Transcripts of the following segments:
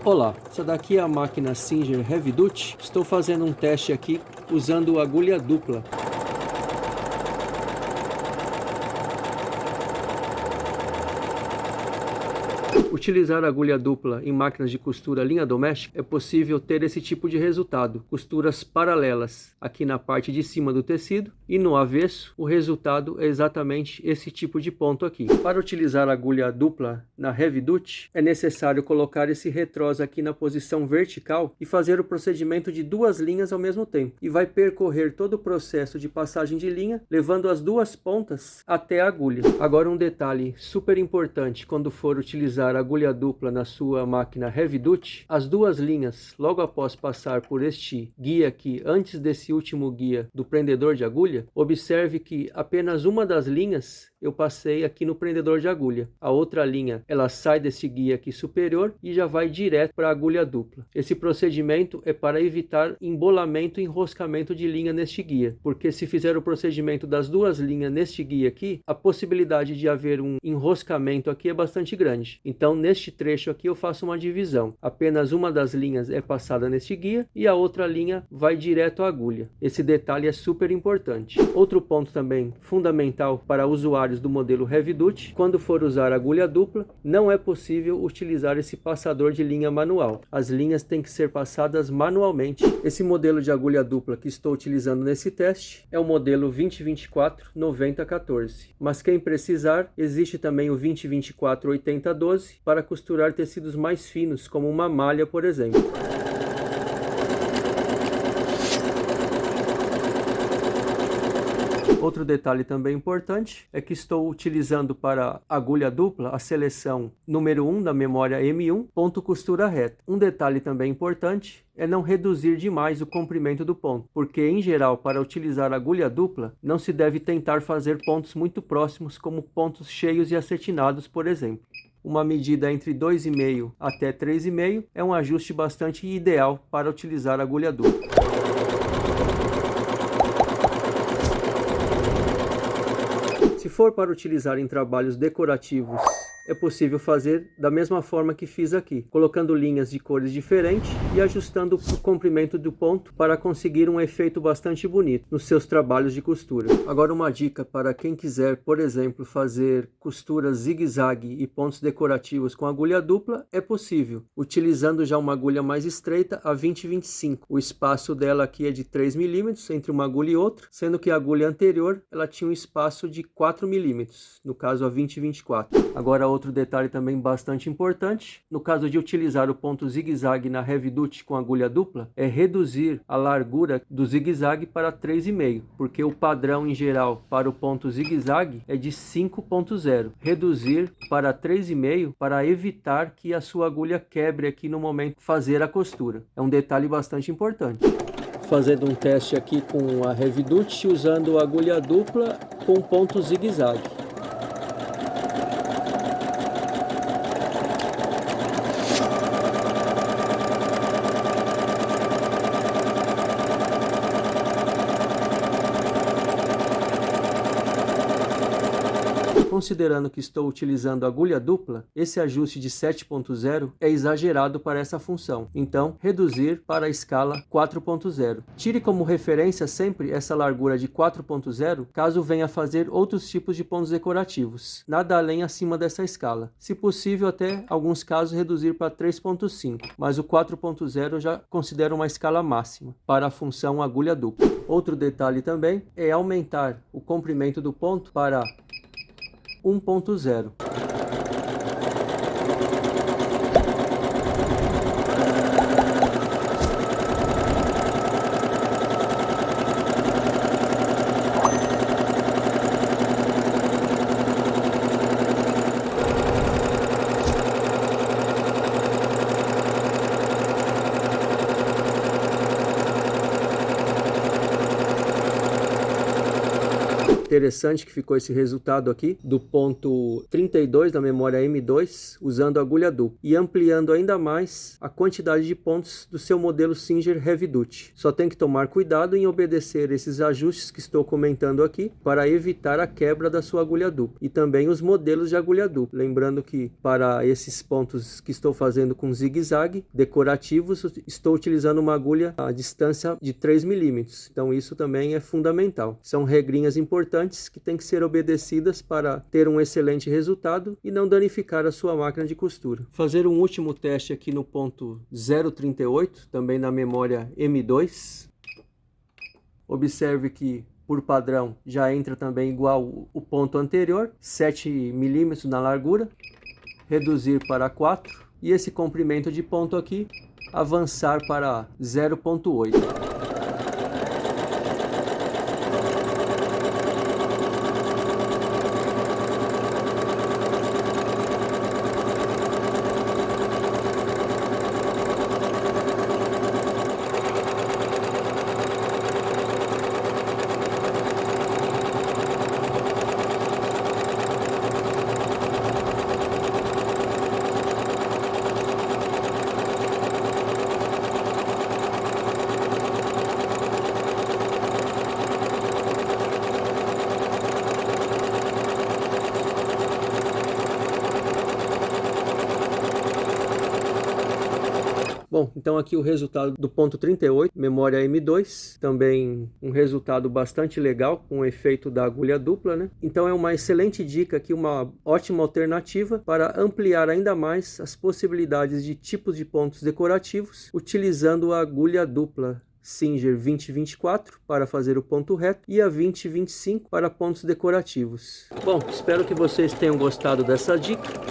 Olá, essa daqui é a máquina Singer Heavy Duty. Estou fazendo um teste aqui usando agulha dupla. Utilizar agulha dupla em máquinas de costura linha doméstica é possível ter esse tipo de resultado, costuras paralelas aqui na parte de cima do tecido e no avesso o resultado é exatamente esse tipo de ponto aqui. Para utilizar a agulha dupla na Heavy Duty é necessário colocar esse retrós aqui na posição vertical e fazer o procedimento de duas linhas ao mesmo tempo e vai percorrer todo o processo de passagem de linha levando as duas pontas até a agulha. Agora um detalhe super importante quando for utilizar a agulha dupla na sua máquina Heavy Duty, as duas linhas, logo após passar por este guia aqui, antes desse último guia do prendedor de agulha, observe que apenas uma das linhas eu passei aqui no prendedor de agulha. A outra linha, ela sai desse guia aqui superior e já vai direto para a agulha dupla. Esse procedimento é para evitar embolamento e enroscamento de linha neste guia, porque se fizer o procedimento das duas linhas neste guia aqui, a possibilidade de haver um enroscamento aqui é bastante grande. Então, neste trecho aqui eu faço uma divisão. Apenas uma das linhas é passada neste guia e a outra linha vai direto à agulha. Esse detalhe é super importante. Outro ponto também fundamental para usuários do modelo Heavy Duty, quando for usar agulha dupla, não é possível utilizar esse passador de linha manual. As linhas têm que ser passadas manualmente. Esse modelo de agulha dupla que estou utilizando nesse teste é o modelo 2024-9014. Mas quem precisar, existe também o 2024-8012 para costurar tecidos mais finos, como uma malha, por exemplo. Outro detalhe também importante é que estou utilizando para agulha dupla a seleção número 1 da memória M1, ponto costura reta. Um detalhe também importante é não reduzir demais o comprimento do ponto, porque em geral para utilizar agulha dupla não se deve tentar fazer pontos muito próximos como pontos cheios e acetinados, por exemplo. Uma medida entre 2,5 até 3,5 é um ajuste bastante ideal para utilizar agulha dupla. Se for para utilizar em trabalhos decorativos, é possível fazer da mesma forma que fiz aqui, colocando linhas de cores diferentes e ajustando o comprimento do ponto para conseguir um efeito bastante bonito nos seus trabalhos de costura. Agora uma dica para quem quiser, por exemplo, fazer costuras zigue-zague e pontos decorativos com agulha dupla, é possível, utilizando já uma agulha mais estreita, a 20-25. O espaço dela aqui é de 3 mm entre uma agulha e outra, sendo que a agulha anterior ela tinha um espaço de 4 mm, no caso a 20-24. Agora outro detalhe também bastante importante, no caso de utilizar o ponto zigue-zague na Heavy Duty com agulha dupla, é reduzir a largura do zigue-zague para 3,5, porque o padrão em geral para o ponto zigue-zague é de 5,0. Reduzir para 3,5 para evitar que a sua agulha quebre aqui no momento de fazer a costura. É um detalhe bastante importante. Fazendo um teste aqui com a Heavy Duty usando agulha dupla com ponto zigue-zague. Considerando que estou utilizando agulha dupla, esse ajuste de 7.0 é exagerado para essa função. Então, reduzir para a escala 4.0. Tire como referência sempre essa largura de 4.0, caso venha fazer outros tipos de pontos decorativos. Nada além acima dessa escala. Se possível, até alguns casos reduzir para 3.5, mas o 4.0 já considero uma escala máxima para a função agulha dupla. Outro detalhe também é aumentar o comprimento do ponto para 1.0. Interessante que ficou esse resultado aqui do ponto 32 da memória M2 usando agulha dupla e ampliando ainda mais a quantidade de pontos do seu modelo Singer Heavy Duty. Só tem que tomar cuidado em obedecer esses ajustes que estou comentando aqui para evitar a quebra da sua agulha dupla e também os modelos de agulha dupla. Lembrando que para esses pontos que estou fazendo com zigue-zague decorativos, estou utilizando uma agulha a distância de 3 milímetros. Então isso também é fundamental. São regrinhas importantes que têm que ser obedecidas para ter um excelente resultado e não danificar a sua máquina de costura. Fazer um último teste aqui no ponto 0,38, também na memória M2. Observe que por padrão já entra também igual o ponto anterior, 7 milímetros na largura. Reduzir para 4 e esse comprimento de ponto aqui avançar para 0,8. Bom, então aqui o resultado do ponto 38, memória M2, também um resultado bastante legal com o efeito da agulha dupla, né? Então é uma excelente dica aqui, uma ótima alternativa para ampliar ainda mais as possibilidades de tipos de pontos decorativos utilizando a agulha dupla Singer 2024 para fazer o ponto reto e a 2025 para pontos decorativos. Bom, espero que vocês tenham gostado dessa dica.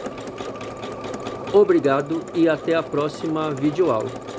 Obrigado e até a próxima videoaula.